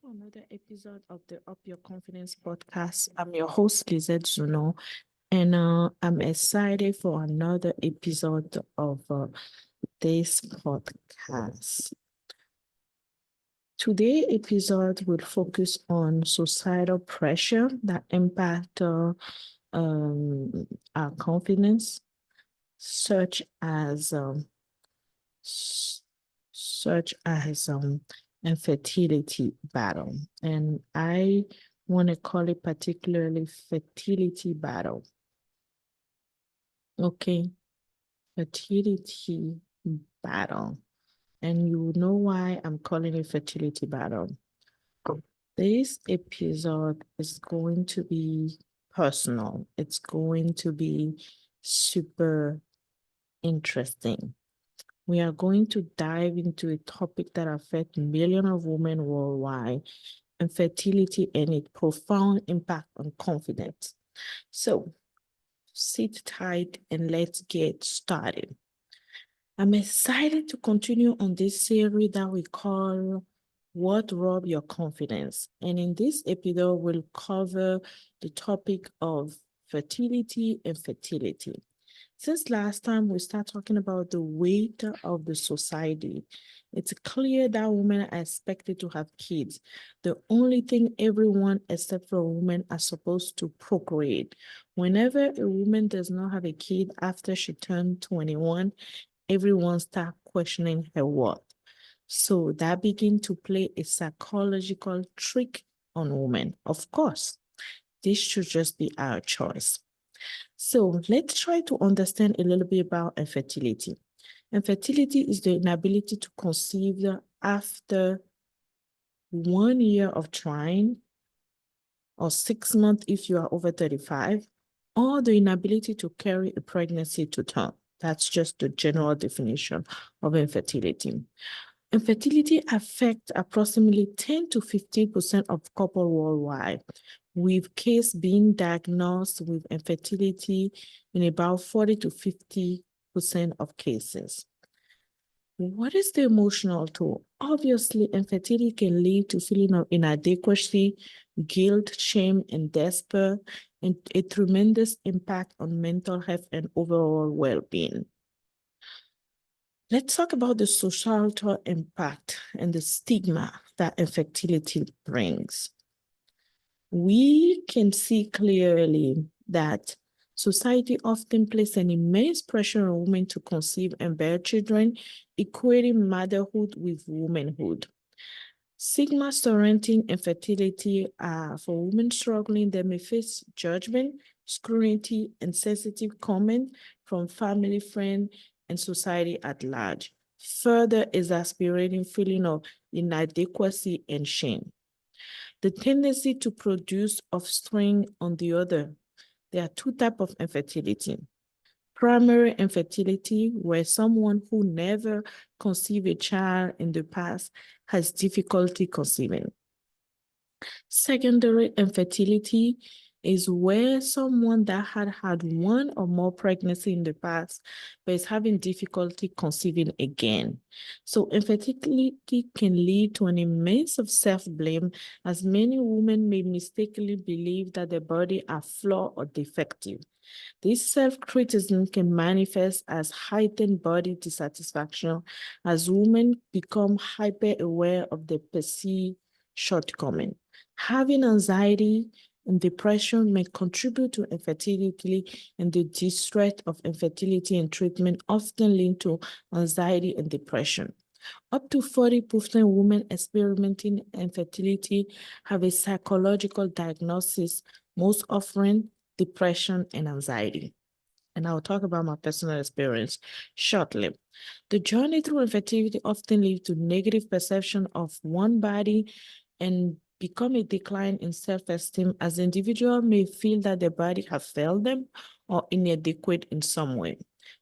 to another episode of the Up Your Confidence podcast. I'm your host, Lisette Zounon, and I'm excited for another episode of this podcast. Today's episode will focus on societal pressure that impact our confidence, such as such as infertility battle. And I want to call it particularly fertility battle. Okay, fertility battle. And you know why I'm calling it fertility battle. This episode is going to be personal. It's going to be super interesting. We are going to dive into a topic that affects millions of women worldwide, infertility and its profound impact on confidence. So sit tight and let's get started. I'm excited to continue on this series that we call What Rob Your Confidence. And in this episode, we'll cover the topic of fertility and fertility. Since last time we start talking about the weight of the society, it's clear that women are expected to have kids. The only thing everyone except for women are supposed to procreate. Whenever a woman does not have a kid after she turned 21, everyone starts questioning her worth. So that begins to play a psychological trick on women. Of course, this should just be our choice. So let's try to understand a little bit about infertility. Infertility is the inability to conceive after 1 year of trying, or 6 months if you are over 35, or the inability to carry a pregnancy to term. That's just the general definition of infertility. Infertility affects approximately 10 to 15% of couples worldwide, with cases being diagnosed with infertility in about 40 to 50% of cases. What is the emotional toll? Obviously, infertility can lead to feeling of inadequacy, guilt, shame, and despair, and a tremendous impact on mental health and overall well-being. Let's talk about the societal impact and the stigma that infertility brings. We can see clearly that society often places an immense pressure on women to conceive and bear children, equating motherhood with womanhood. Stigma surrounding infertility for women struggling. They may face judgment, scrutiny, and sensitive comment from family, friends, and society at large, further exasperating feeling of inadequacy and shame. The tendency to produce offspring on the other. There are two types of infertility. Primary infertility, where someone who never conceived a child in the past has difficulty conceiving. Secondary infertility is where someone that had one or more pregnancy in the past but is having difficulty conceiving again. So infertility can lead to an immense of self-blame, as many women may mistakenly believe that their body are flawed or defective. This self-criticism can manifest as heightened body dissatisfaction as women become hyper-aware of their perceived shortcoming. Having anxiety and depression may contribute to infertility, and the distress of infertility and treatment often lead to anxiety and depression. Up to 40% of women experiencing infertility have a psychological diagnosis, most often depression and anxiety. And I'll talk about my personal experience shortly. The journey through infertility often leads to negative perception of one body and become a decline in self-esteem, as individuals may feel that their body has failed them or inadequate in some way.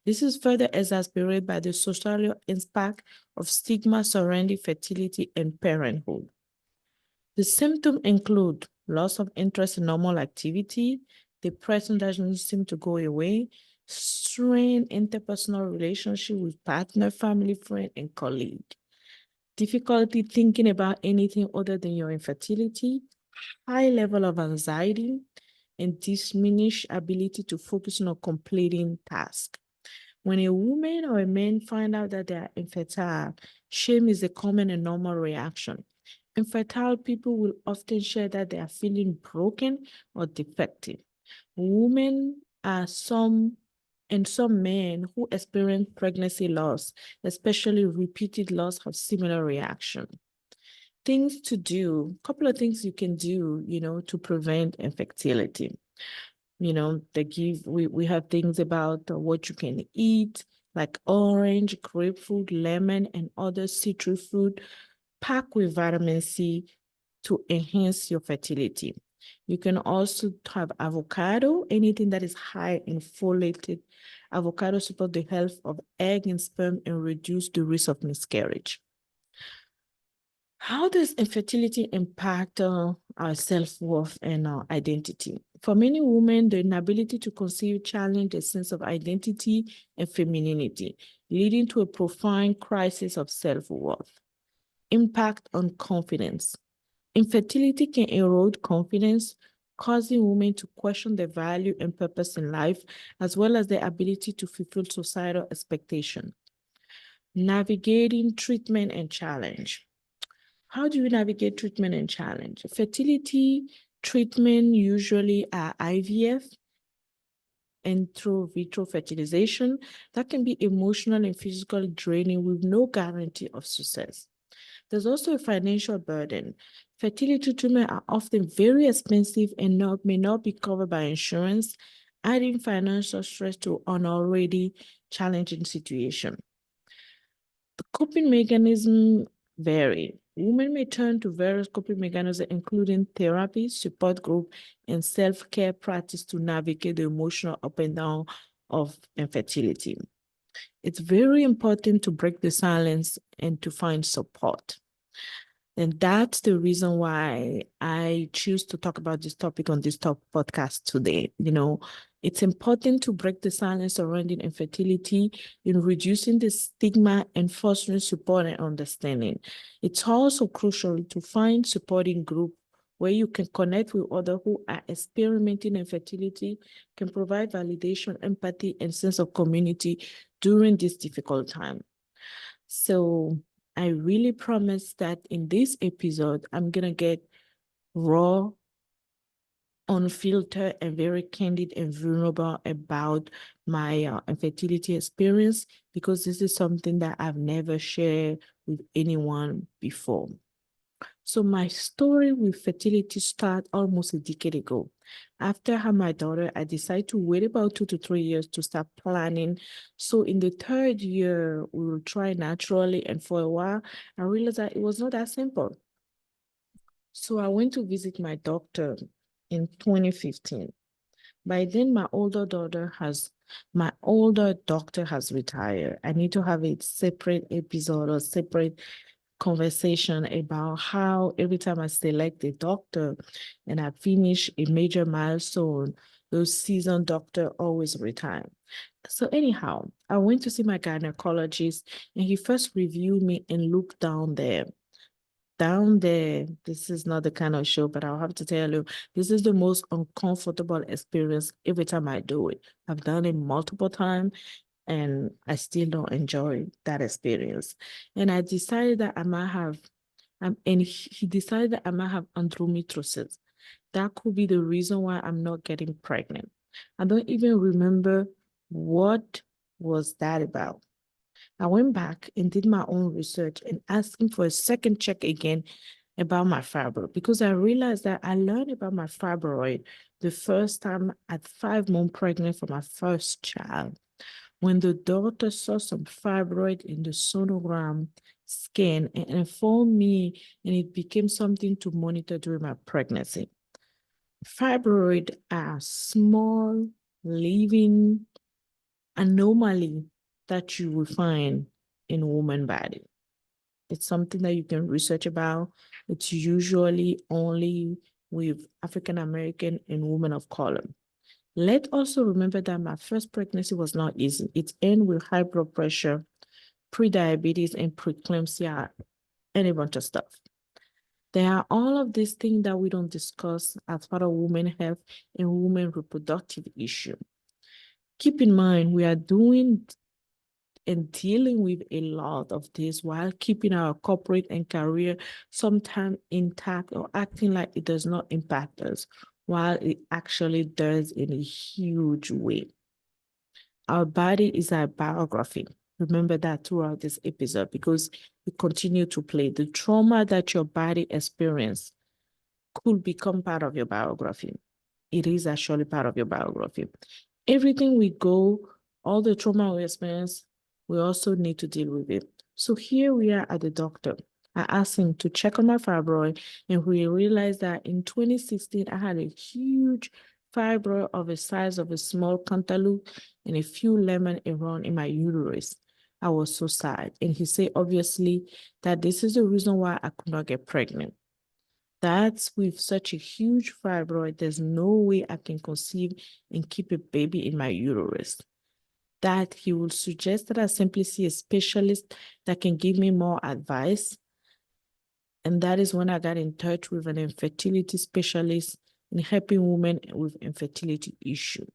This is further exacerbated by the social impact of stigma surrounding fertility and parenthood. The symptoms include loss of interest in normal activity, depression that doesn't seem to go away, strained interpersonal relationship with partner, family, friend, and colleague. difficulty thinking about anything other than your infertility, high level of anxiety, and diminished ability to focus on completing tasks. When a woman or a man find out that they are infertile, shame is a common and normal reaction. Infertile people will often share that they are feeling broken or defective. Women are some men who experience pregnancy loss, especially repeated loss, have similar reaction. Things to do, a couple of things you can do, to prevent infertility. We have things about what you can eat, like orange, grapefruit, lemon, and other citrus fruit packed with vitamin C to enhance your fertility. You can also have avocado, anything that is high in folate. Avocado support the health of egg and sperm and reduce the risk of miscarriage. How does infertility impact our self-worth and our identity? For many women, the inability to conceive challenge a sense of identity and femininity, leading to a profound crisis of self-worth. Impact on confidence. Infertility can erode confidence, causing women to question their value and purpose in life, as well as their ability to fulfill societal expectations. Navigating treatment and challenge. How do you navigate treatment and challenge? Fertility treatment usually are IVF and in vitro fertilization that can be emotional and physically draining with no guarantee of success. There's also a financial burden. Fertility treatment are often very expensive and may not be covered by insurance, adding financial stress to an already challenging situation. The coping mechanisms vary. Women may turn to various coping mechanisms, including therapy, support group, and self-care practice to navigate the emotional up and down of infertility. It's very important to break the silence and to find support. And that's the reason why I choose to talk about this topic on this podcast today. It's important to break the silence surrounding infertility in reducing the stigma and fostering support and understanding. It's also crucial to find supporting group where you can connect with others who are experimenting infertility, can provide validation, empathy, and sense of community during this difficult time. So I really promise that in this episode, I'm going to get raw, unfiltered, and very candid and vulnerable about my infertility experience, because this is something that I've never shared with anyone before. So my story with fertility started almost a decade ago. After I had my daughter, I decided to wait about 2 to 3 years to start planning. So in the third year, we will try naturally. And for a while, I realized that it was not that simple. So I went to visit my doctor in 2015. By then, my older doctor has retired. I need to have a separate episode or separate conversation about how every time I select a doctor and I finish a major milestone, those seasoned doctor always retire. So anyhow, I went to see my gynecologist and he first reviewed me and looked down there. Down there, this is not the kind of show, but I'll have to tell you, this is the most uncomfortable experience every time I do it. I've done it multiple times and I still don't enjoy that experience. And I decided that I might have, and he decided that I might have endometriosis. That could be the reason why I'm not getting pregnant. I don't even remember what was that about. I went back and did my own research and asked him for a second check again about my fibroid, because I realized that I learned about my fibroid the first time at 5 months pregnant for my first child, when the doctor saw some fibroid in the sonogram scan and informed me, and it became something to monitor during my pregnancy. Fibroid are small living anomaly that you will find in a woman's body. It's something that you can research about. It's usually only with African American and women of color. Let's also remember that my first pregnancy was not easy. It ended with high blood pressure, pre-diabetes, and preeclampsia and a bunch of stuff. There are all of these things that we don't discuss as part of women health and women reproductive issue. Keep in mind, we are doing and dealing with a lot of this while keeping our corporate and career sometimes intact or acting like it does not impact us, while it actually does in a huge way. Our body is our biography. Remember that throughout this episode, because we continue to play. The trauma that your body experienced could become part of your biography. It is actually part of your biography. Everything we go, all the trauma we experience, we also need to deal with it. So here we are at the doctor. I asked him to check on my fibroid, and we realized that in 2016, I had a huge fibroid of the size of a small cantaloupe and a few lemons around in my uterus. I was so sad. And he said, obviously, that this is the reason why I could not get pregnant. That's with such a huge fibroid, there's no way I can conceive and keep a baby in my uterus. That he would suggest that I simply see a specialist that can give me more advice. And that is when I got in touch with an infertility specialist in helping women with infertility issue.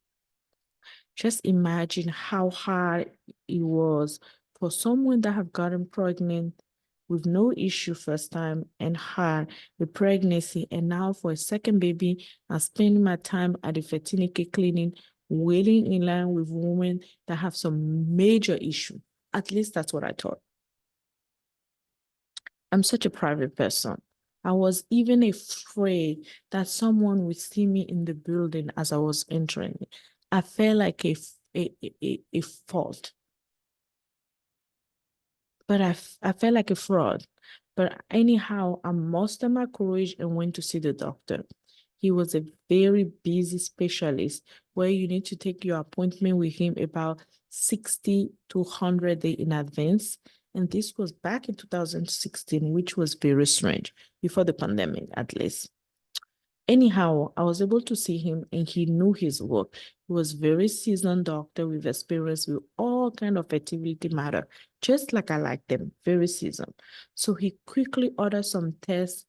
Just imagine how hard it was for someone that have gotten pregnant with no issue first time and had the pregnancy, and now for a second baby, I'm spending my time at the fertility clinic waiting in line with women that have some major issue. At least that's what I thought. I'm such a private person. I was even afraid that someone would see me in the building as I was entering. I felt like a fault, but I felt like a fraud. But anyhow, I mustered my courage and went to see the doctor. He was a very busy specialist where you need to take your appointment with him about 60 to 100 days in advance. And this was back in 2016, which was very strange, before the pandemic, at least. Anyhow, I was able to see him and he knew his work. He was very seasoned doctor with experience with all kind of fertility matter, just like I like them, very seasoned. So he quickly ordered some tests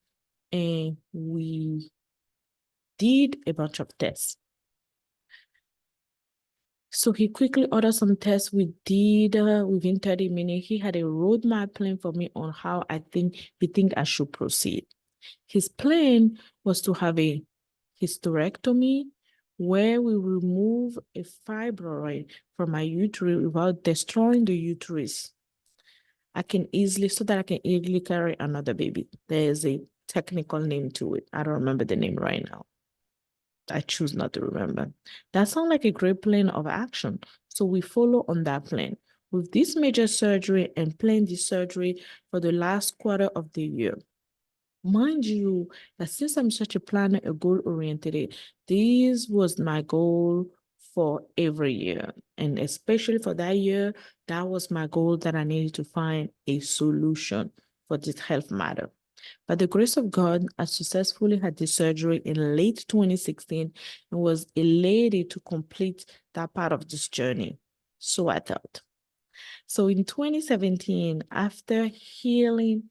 and we did a bunch of tests. So he quickly ordered some tests. We did within 30 minutes. He had a roadmap plan for me on how he think I should proceed. His plan was to have a hysterectomy where we remove a fibroid from my uterus without destroying the uterus. So that I can easily carry another baby. There is a technical name to it. I don't remember the name right now. I choose not to remember. That sounds like a great plan of action. So we follow on that plan. With this major surgery and plan this surgery for the last quarter of the year. Mind you, that since I'm such a planner, a goal-oriented, this was my goal for every year. And especially for that year, that was my goal that I needed to find a solution for this health matter. By the grace of God, I successfully had the surgery in late 2016 and was elated to complete that part of this journey. So I thought. So in 2017, after healing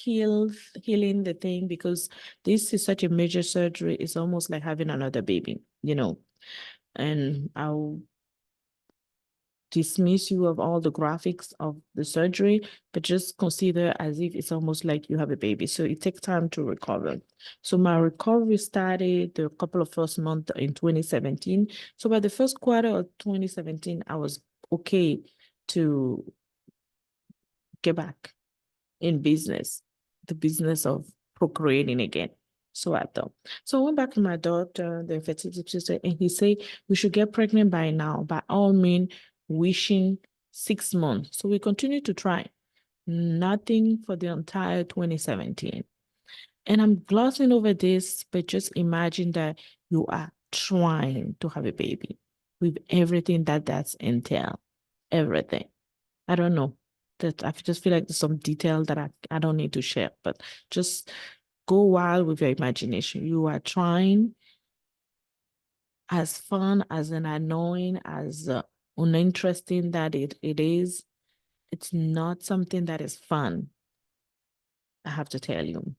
the thing, because this is such a major surgery, it's almost like having another baby, and I'll dismiss you of all the graphics of the surgery, but just consider as if it's almost like you have a baby. So it takes time to recover. So my recovery started a couple of first months in 2017. So by the first quarter of 2017, I was okay to get back in business, the business of procreating again. So I thought. So I went back to my doctor, the fertility specialist, and he said we should get pregnant by now, by all means, wishing 6 months. So we continue to try. Nothing for the entire 2017. And I'm glossing over this, but just imagine that you are trying to have a baby with everything that's entail, everything. I don't know. That I just feel like there's some detail that I don't need to share, but just go wild with your imagination. You are trying, as fun, as an annoying, as uninteresting that it is. It's not something that is fun. I have to tell you.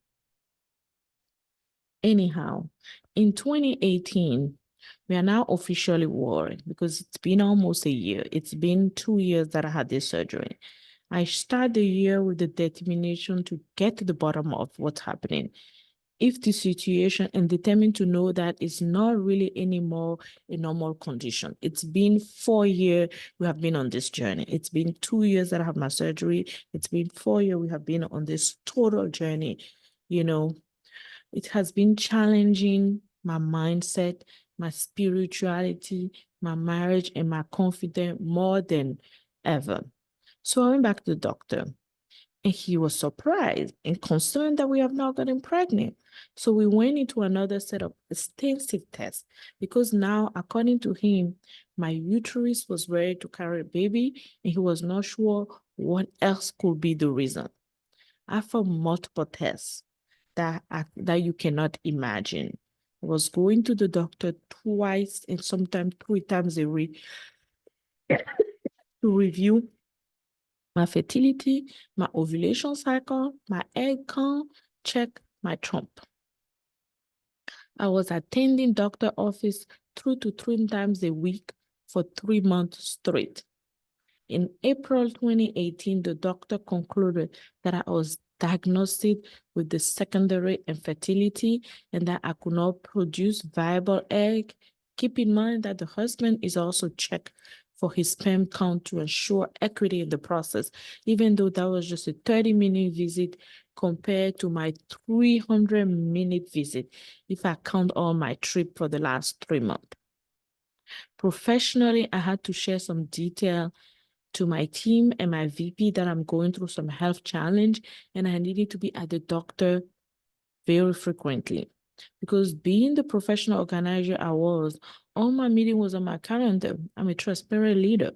Anyhow, in 2018, we are now officially worried because it's been almost a year. It's been 2 years that I had this surgery. I start the year with the determination to get to the bottom of what's happening. If the situation, and determined to know that it's not really anymore a normal condition. It's been 4 years we have been on this journey. It's been 2 years that I have my surgery. It's been 4 years we have been on this total journey. You know, it has been challenging my mindset, my spirituality, my marriage, and my confidence more than ever. So I went back to the doctor, and he was surprised and concerned that we have not gotten pregnant. So we went into another set of extensive tests because now, according to him, my uterus was ready to carry a baby, and he was not sure what else could be the reason. After multiple tests that you cannot imagine, I was going to the doctor twice and sometimes 3 times a week to review my fertility, my ovulation cycle, my egg count, check my trump. I was attending doctor office 2 to 3 times a week for 3 months straight. In April 2018, the doctor concluded that I was diagnosed with the secondary infertility and that I could not produce viable egg. Keep in mind that the husband is also checked for his sperm count to ensure equity in the process, even though that was just a 30-minute visit compared to my 300-minute visit if I count all my trip for the last 3 months. Professionally, I had to share some detail to my team and my VP that I'm going through some health challenge and I needed to be at the doctor very frequently. Because being the professional organizer I was, all my meeting was on my calendar. I'm a transparent leader.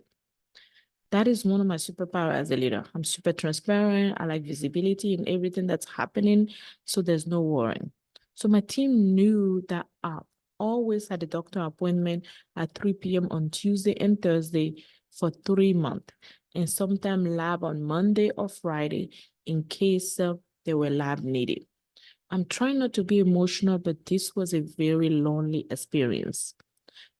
That is one of my superpowers as a leader. I'm super transparent. I like visibility in everything that's happening, so there's no worrying. So my team knew that I always had a doctor appointment at 3 p.m. on Tuesday and Thursday for 3 months, and sometimes lab on Monday or Friday in case there were lab needed. I'm trying not to be emotional, but this was a very lonely experience.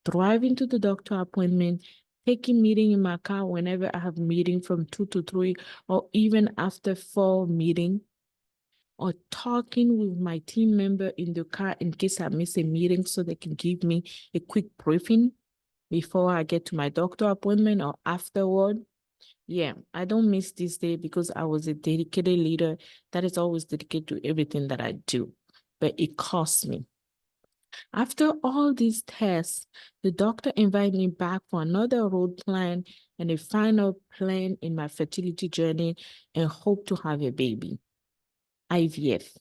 Driving to the doctor appointment, taking meeting in my car whenever I have meeting from 2 to 3, or even after 4 meeting, or talking with my team member in the car in case I miss a meeting so they can give me a quick briefing before I get to my doctor appointment or afterward. Yeah, I don't miss this day because I was a dedicated leader that is always dedicated to everything that I do, but it costs me. After all these tests, the doctor invited me back for another road plan and a final plan in my fertility journey and hope to have a baby. IVF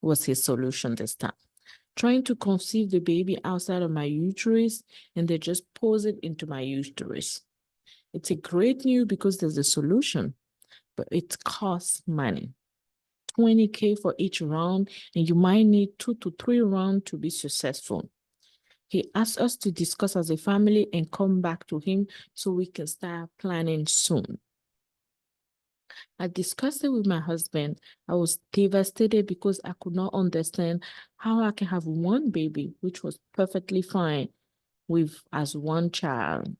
was his solution this time. Trying to conceive the baby outside of my uterus, and they just pose it into my uterus. It's a great news because there's a solution, but it costs money. $20K for each round, and you might need 2 to 3 rounds to be successful. He asked us to discuss as a family and come back to him so we can start planning soon. I discussed it with my husband. I was devastated because I could not understand how I can have one baby, which was perfectly fine as one child,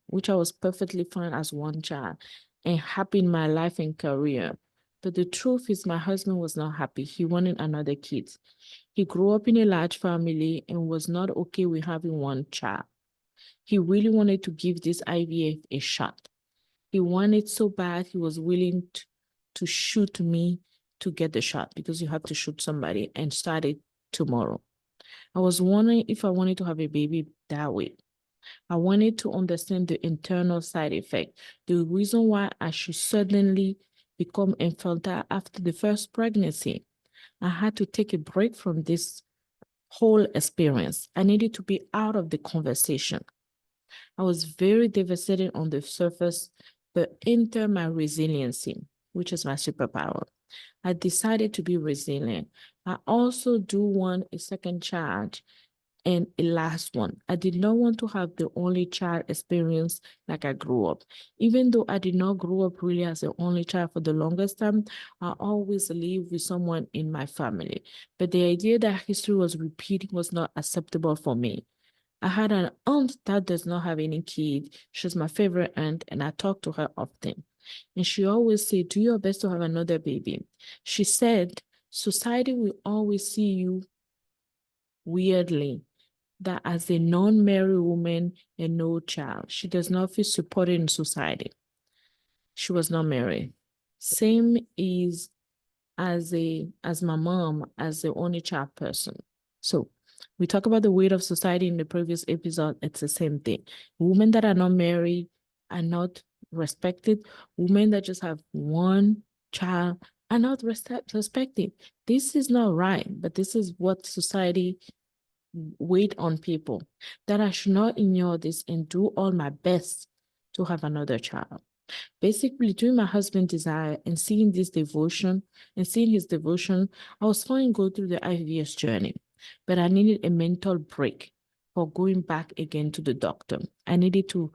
and happy in my life and career. But the truth is my husband was not happy. He wanted another kid. He grew up in a large family and was not okay with having one child. He really wanted to give this IVF a shot. He wanted so bad, he was willing to shoot me to get the shot because you have to shoot somebody and start it tomorrow. I was wondering if I wanted to have a baby that way. I wanted to understand the internal side effect, the reason why I should suddenly become infertile after the first pregnancy. I had to take a break from this whole experience. I needed to be out of the conversation. I was very devastated on the surface, but enter my resiliency, which is my superpower. I decided to be resilient. I also do want a second child, And a last one, I did not want to have the only child experience like I grew up. Even though I did not grow up really as the only child for the longest time, I always lived with someone in my family. But the idea that history was repeating was not acceptable for me. I had an aunt that does not have any kid. She's my favorite aunt, and I talk to her often. And she always said, do your best to have another baby. She said, society will always see you weirdly, that as a non-married woman and no child, she does not feel supported in society. She was not married. Same is as my mom, as the only child person. So we talk about the weight of society in the previous episode. It's the same thing. Women that are not married are not respected. Women that just have one child are not respected. This is not right, but this is what society weight on people, that I should not ignore this and do all my best to have another child. Basically, doing my husband's desire and seeing this devotion and seeing his devotion, I was fine go through the IVF journey, but I needed a mental break for going back again to the doctor. I needed to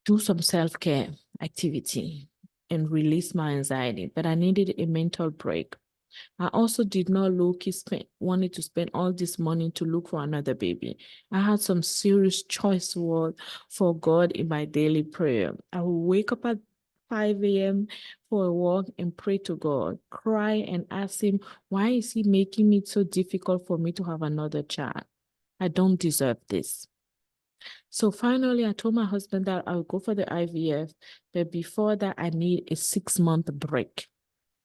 do some self-care activity and release my anxiety, but I needed a mental break. I also did not wanted to spend all this money to look for another baby. I had some serious choice word for God in my daily prayer. I would wake up at 5 a.m. for a walk and pray to God, cry and ask him, why is he making it so difficult for me to have another child? I don't deserve this. So finally, I told my husband that I would go for the IVF, but before that, I need a 6-month break.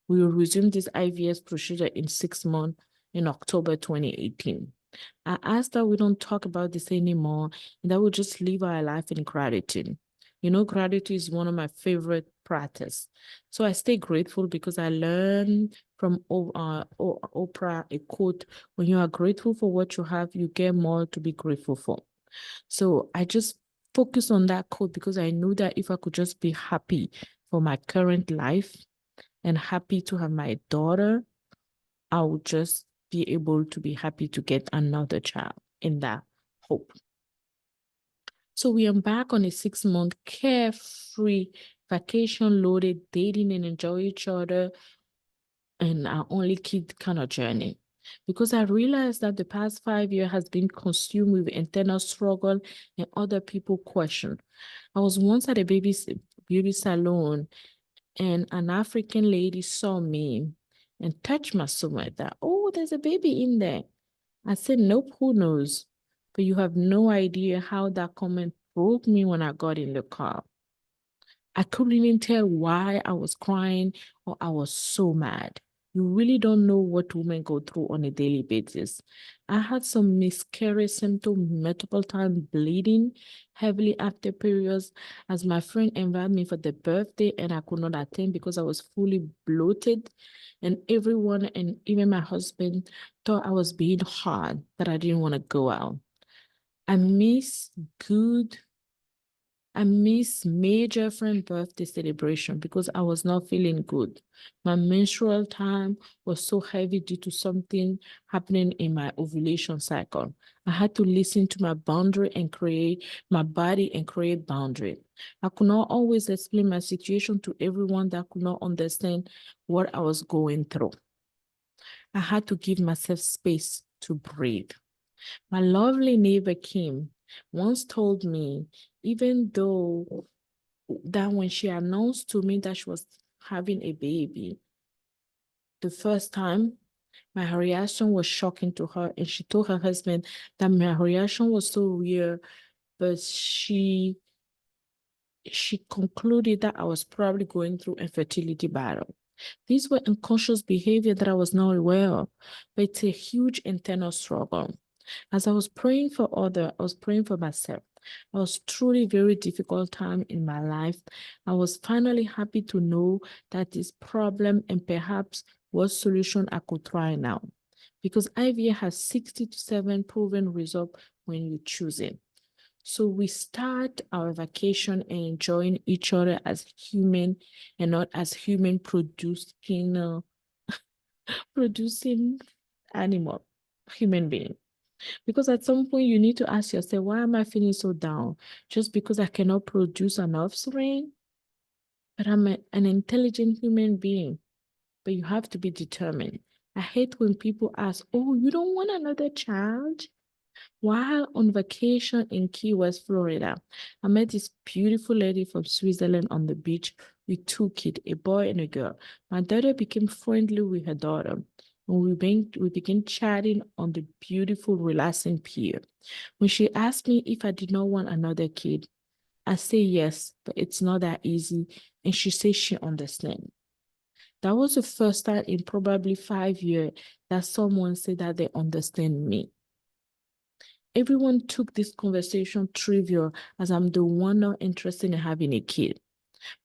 We will resume this IVF procedure in 6 months in October 2018. I asked that we don't talk about this anymore and that we just live our life in gratitude. You know, gratitude is one of my favorite practice. So I stay grateful because I learned from Oprah a quote, when you are grateful for what you have, you get more to be grateful for. So I just focus on that quote because I knew that if I could just be happy for my current life, and happy to have my daughter, I would just be able to be happy to get another child in that hope. So we embark on a 6-month carefree, vacation-loaded dating and enjoy each other and our only kid kind of journey. Because I realized that the past 5 years has been consumed with internal struggle and other people question. I was once at a beauty salon and an African lady saw me and touched my stomach that, oh, there's a baby in there. I said, nope, who knows? But you have no idea how that comment broke me when I got in the car. I couldn't even tell why I was crying or I was so mad. You really don't know what women go through on a daily basis. I had some miscarriage symptoms, multiple times bleeding heavily after periods, as my friend invited me for the birthday and I could not attend because I was fully bloated. And everyone, and even my husband, thought I was being hard, that I didn't want to go out. I miss good I missed major friend birthday celebration because I was not feeling good. My menstrual time was so heavy due to something happening in my ovulation cycle. I had to listen to my boundary and create my body and create boundary. I could not always explain my situation to everyone that could not understand what I was going through. I had to give myself space to breathe. My lovely neighbor Kim once told me, even though that when she announced to me that she was having a baby, the first time, my reaction was shocking to her. And she told her husband that my reaction was so weird, but she concluded that I was probably going through a fertility battle. These were unconscious behavior that I was not aware of, but it's a huge internal struggle. As I was praying for others, I was praying for myself. I was truly very difficult time in my life. I was finally happy to know that this problem and perhaps what solution I could try now. Because IVF has 67 proven results when you choose it. So we start our vacation and enjoying each other as human and not as human producing animal, human being. Because at some point you need to ask yourself, why am I feeling so down? Just because I cannot produce an offspring? But I'm an intelligent human being. But you have to be determined. I hate when people ask, oh, you don't want another child? While on vacation in Key West, Florida, I met this beautiful lady from Switzerland on the beach with two kids, a boy and a girl. My daughter became friendly with her daughter, and we began chatting on the beautiful, relaxing pier. When she asked me if I did not want another kid, I say yes, but it's not that easy, and she says she understands. That was the first time in probably 5 years that someone said that they understand me. Everyone took this conversation trivial as I'm the one not interested in having a kid.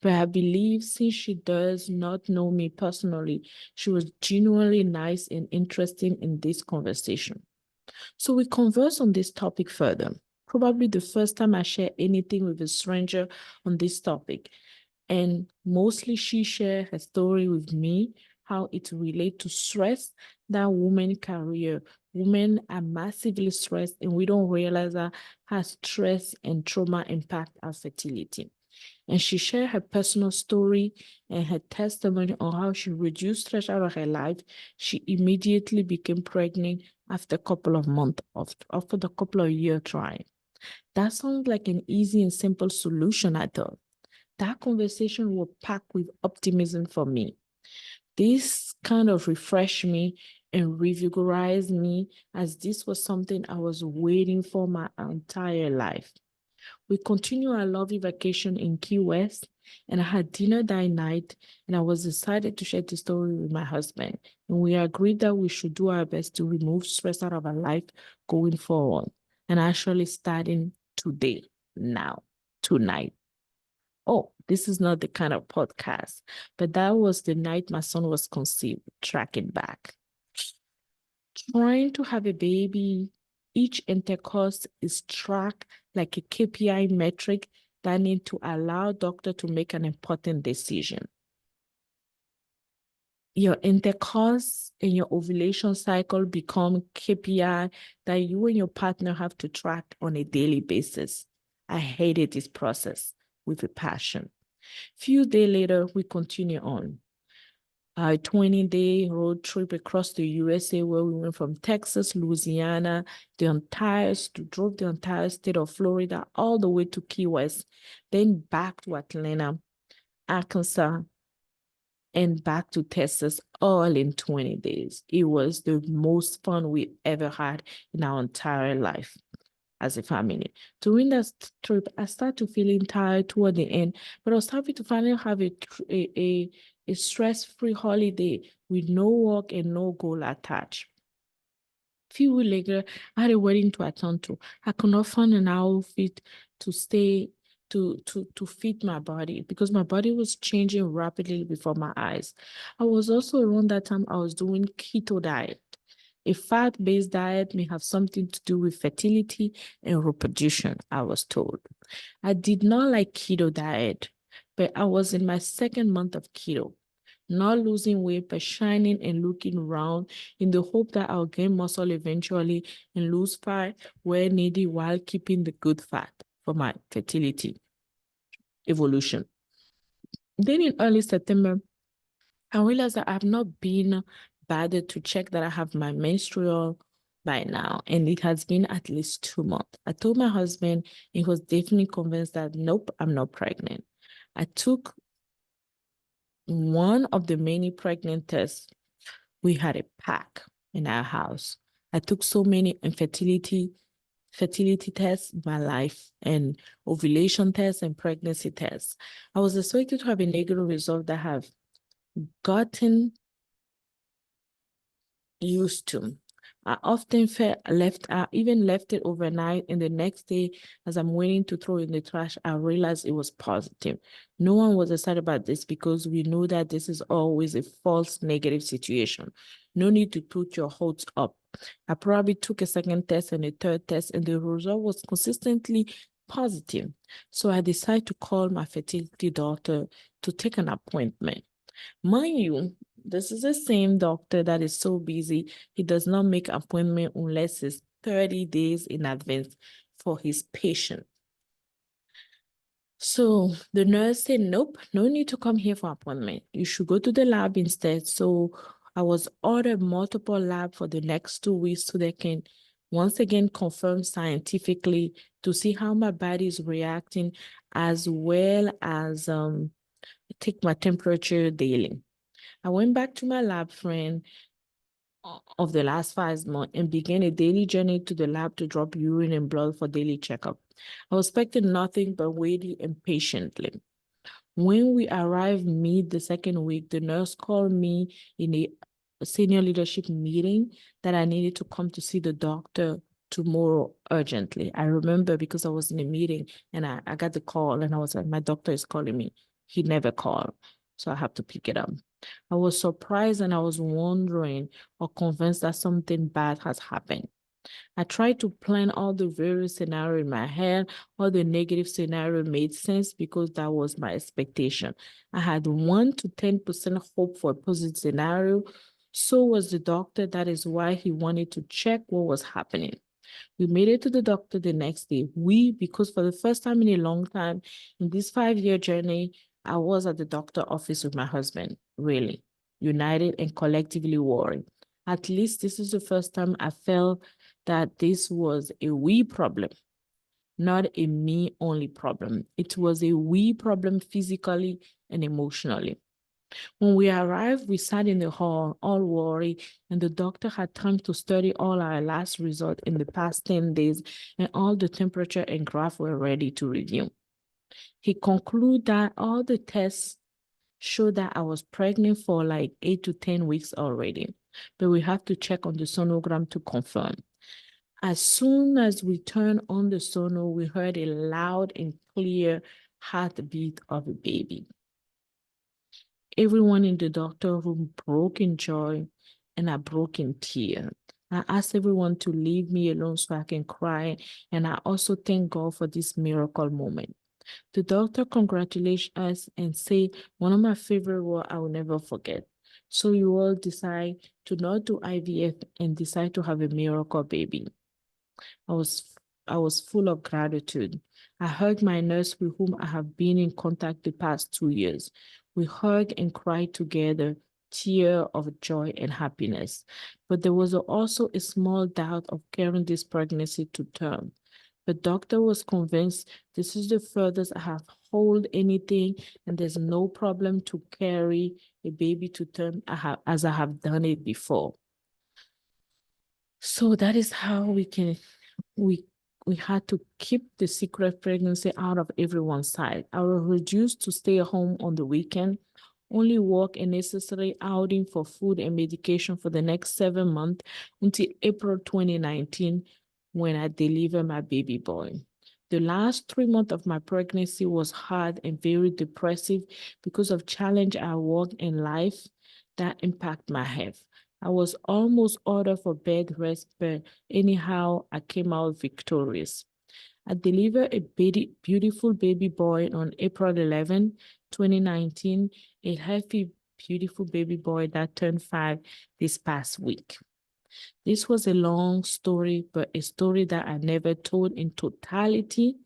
But I believe since she does not know me personally, she was genuinely nice and interesting in this conversation. So we conversed on this topic further. Probably the first time I share anything with a stranger on this topic. And mostly she shared her story with me, how it relates to stress, that woman career. Women are massively stressed and we don't realize that how stress and trauma impact our fertility. And she shared her personal story and her testimony on how she reduced stress out of her life. She immediately became pregnant after a couple of months, after a couple of years trying. That sounds like an easy and simple solution, I thought. That conversation was packed with optimism for me. This kind of refreshed me and revigorized me as this was something I was waiting for my entire life. We continued our lovely vacation in Key West, and I had dinner that night, and I was excited to share the story with my husband. And we agreed that we should do our best to remove stress out of our life going forward. And actually starting today, now, tonight. Oh, this is not the kind of podcast, but that was the night my son was conceived, tracking back. Trying to have a baby, each intercourse is tracked like a KPI metric that need to allow doctor to make an important decision. Your intercourse and your ovulation cycle become KPI that you and your partner have to track on a daily basis. I hated this process with a passion. Few days later, we continue on a 20-day road trip across the USA where we went from Texas, Louisiana, drove the entire state of Florida, all the way to Key West, then back to Atlanta, Arkansas, and back to Texas, all in 20 days. It was the most fun we ever had in our entire life as a family. During that trip, I started feeling tired toward the end, but I was happy to finally have a stress-free holiday with no work and no goal attached. Few weeks later, I had a wedding to attend to. I could not find an outfit to stay to fit my body because my body was changing rapidly before my eyes. I was also around that time I was doing keto diet. A fat-based diet may have something to do with fertility and reproduction, I was told. I did not like keto diet, but I was in my second month of keto, not losing weight, but shining and looking round in the hope that I'll gain muscle eventually and lose fat where needed while keeping the good fat for my fertility evolution. Then in early September, I realized that I've not been bothered to check that I have my menstrual by now, and it has been at least 2 months. I told my husband, he was definitely convinced that, nope, I'm not pregnant. I took one of the many pregnant tests. We had a pack in our house. I took so many fertility tests in my life and ovulation tests and pregnancy tests. I was expected to have a negative result that I have gotten used to. I often even left it overnight, and the next day, as I'm waiting to throw in the trash, I realized it was positive. No one was excited about this because we know that this is always a false negative situation. No need to put your hopes up. I probably took a second test and a third test, and the result was consistently positive. So I decided to call my fertility doctor to take an appointment. Mind you, this is the same doctor that is so busy, he does not make appointment unless it's 30 days in advance for his patient. So the nurse said, nope, no need to come here for appointment. You should go to the lab instead. So I was ordered multiple lab for the next 2 weeks so they can once again confirm scientifically to see how my body is reacting, as well as take my temperature daily. I went back to my lab friend of the last 5 months and began a daily journey to the lab to drop urine and blood for daily checkup. I was expecting nothing but waiting impatiently. When we arrived mid the second week, the nurse called me in a senior leadership meeting that I needed to come to see the doctor tomorrow urgently. I remember because I was in a meeting and I got the call and I was like, my doctor is calling me. He never called, so I have to pick it up. I was surprised and I was wondering or convinced that something bad has happened. I tried to plan all the various scenarios in my head. All the negative scenario made sense because that was my expectation. I had 1 to 10% hope for a positive scenario. So was the doctor. That is why he wanted to check what was happening. We made it to the doctor the next day. Because for the first time in a long time, in this 5-year journey, I was at the doctor office with my husband, really, united and collectively worried. At least this is the first time I felt that this was a we problem, not a me only problem. It was a we problem physically and emotionally. When we arrived, we sat in the hall, all worried, and the doctor had time to study all our last results in the past 10 days, and all the temperature and graph were ready to review. He concluded that all the tests showed that I was pregnant for like 8 to 10 weeks already, but we have to check on the sonogram to confirm. As soon as we turned on the sono, we heard a loud and clear heartbeat of a baby. Everyone in the doctor room broke in joy, and I broke in tears. I asked everyone to leave me alone so I can cry, and I also thank God for this miracle moment. The doctor congratulates us and say one of my favorite words I will never forget. So you all decide to not do IVF and decide to have a miracle baby. I was full of gratitude. I hugged my nurse with whom I have been in contact the past 2 years. We hugged and cried together, tears of joy and happiness. But there was also a small doubt of carrying this pregnancy to term. The doctor was convinced this is the furthest I have hold anything, and there's no problem to carry a baby to term as I have done it before. So that is how we had to keep the secret pregnancy out of everyone's sight. I was reduced to stay home on the weekend, only work a necessary outing for food and medication for the next 7 months until April 2019, when I delivered my baby boy. The last 3 months of my pregnancy was hard and very depressive because of challenge at work and life that impact my health. I was almost ordered for bed rest, but anyhow, I came out victorious. I delivered a beautiful baby boy on April 11, 2019, a healthy, beautiful baby boy that turned 5 this past week. This was a long story, but a story that I never told in totality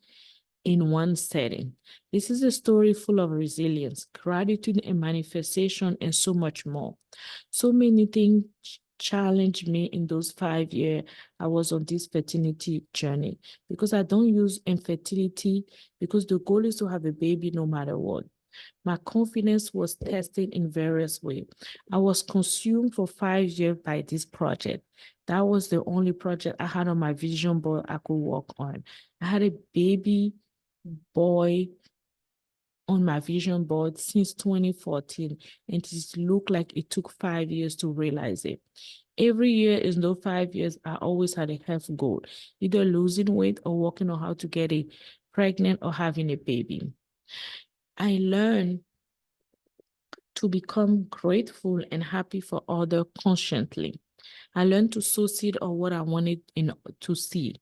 in one setting. This is a story full of resilience, gratitude, and manifestation, and so much more. So many things challenged me in those 5 years I was on this fertility journey, because I don't use infertility because the goal is to have a baby no matter what. My confidence was tested in various ways. I was consumed for 5 years by this project. That was the only project I had on my vision board I could work on. I had a baby boy on my vision board since 2014, and it looked like it took 5 years to realize it. Every year in those 5 years, I always had a health goal, either losing weight or working on how to get pregnant or having a baby. I learned to become grateful and happy for others consciently. I learned to sow seed of what I wanted to see.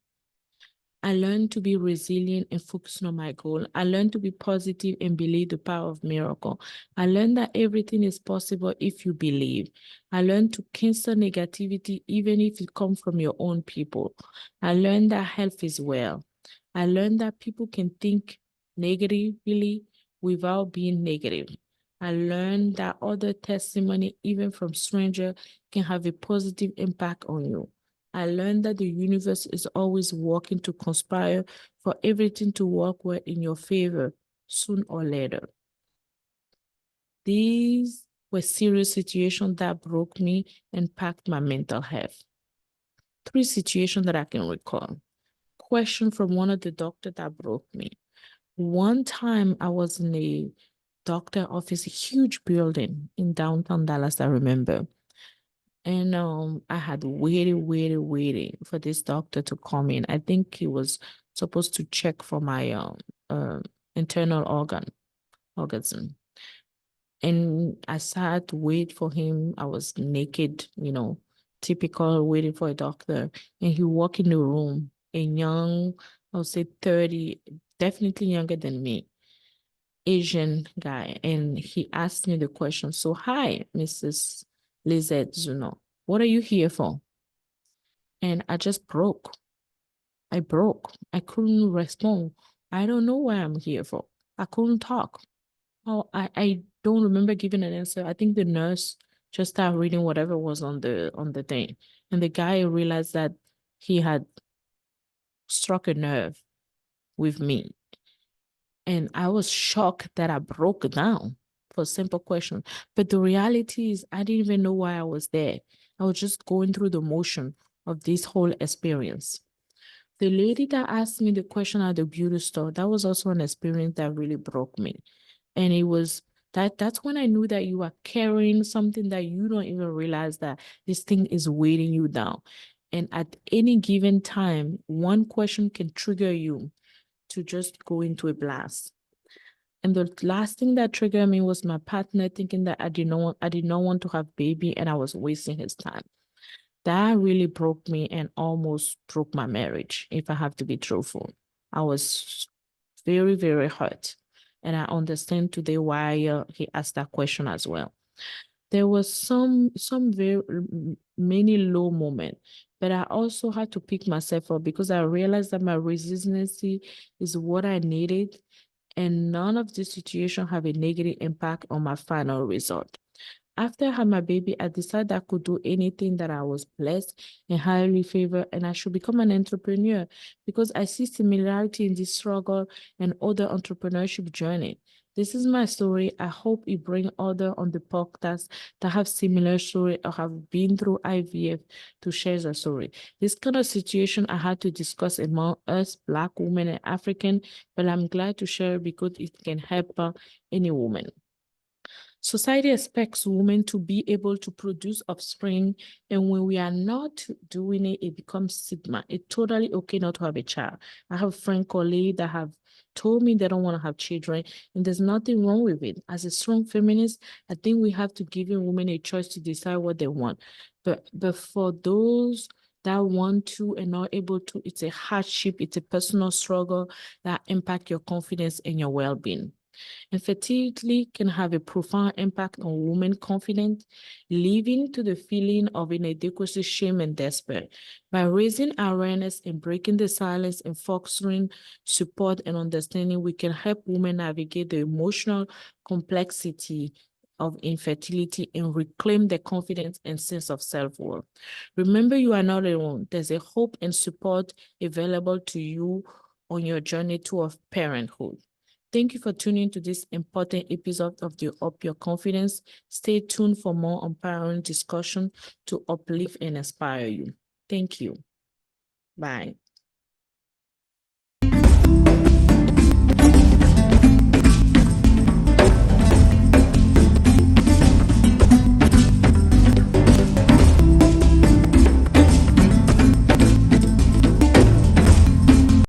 I learned to be resilient and focusing on my goal. I learned to be positive and believe the power of miracle. I learned that everything is possible if you believe. I learned to cancel negativity even if it comes from your own people. I learned that health is well. I learned that people can think negatively without being negative. I learned that other testimony, even from strangers, can have a positive impact on you. I learned that the universe is always working to conspire for everything to work well in your favor, soon or later. These were serious situations that broke me and impacted my mental health. 3 situations that I can recall. Question from one of the doctors that broke me. One time I was in a doctor office, a huge building in downtown Dallas, I remember. And I had waited for this doctor to come in. I think he was supposed to check for my internal orgasm. And I sat to wait for him. I was naked, typical waiting for a doctor. And he walked in the room, a young, I would say 30, definitely younger than me, Asian guy. And he asked me the question, so hi, Mrs. Lisette Zounon, what are you here for? And I just broke. I broke. I couldn't respond. I don't know what I'm here for. I couldn't talk. Oh, I don't remember giving an answer. I think the nurse just started reading whatever was on the thing. And the guy realized that he had struck a nerve with me. And I was shocked that I broke down for a simple question. But the reality is I didn't even know why I was there. I was just going through the motion of this whole experience. The lady that asked me the question at the beauty store, that was also an experience that really broke me. And it was that's when I knew that you are carrying something that you don't even realize that this thing is weighing you down. And at any given time, one question can trigger you to just go into a blast. And the last thing that triggered me was my partner thinking that I did not want to have baby and I was wasting his time. That really broke me and almost broke my marriage, if I have to be truthful. I was very, very hurt. And I understand today why he asked that question as well. There was some very many low moments, but I also had to pick myself up because I realized that my resiliency is what I needed, and none of this situation have a negative impact on my final result. After I had my baby, I decided I could do anything, that I was blessed and highly favored, and I should become an entrepreneur because I see similarity in this struggle and other entrepreneurship journey. This is my story. I hope it brings others on the podcast that have similar story or have been through IVF to share their story. This kind of situation I had to discuss among us, Black women and African, but I'm glad to share because it can help any woman. Society expects women to be able to produce offspring, and when we are not doing it, it becomes stigma. It's totally okay not to have a child. I have a friend, colleague that have told me they don't want to have children, and there's nothing wrong with it. As a strong feminist, I think we have to give women a choice to decide what they want. But for those that want to and not able to, it's a hardship, it's a personal struggle that impact your confidence and your well-being. Infertility can have a profound impact on women's confidence, leading to the feeling of inadequacy, shame, and despair. By raising awareness and breaking the silence and fostering support and understanding, we can help women navigate the emotional complexity of infertility and reclaim their confidence and sense of self-worth. Remember, you are not alone. There's a hope and support available to you on your journey to parenthood. Thank you for tuning to this important episode of the Up Your Confidence. Stay tuned for more empowering discussion to uplift and inspire you. Thank you. Bye.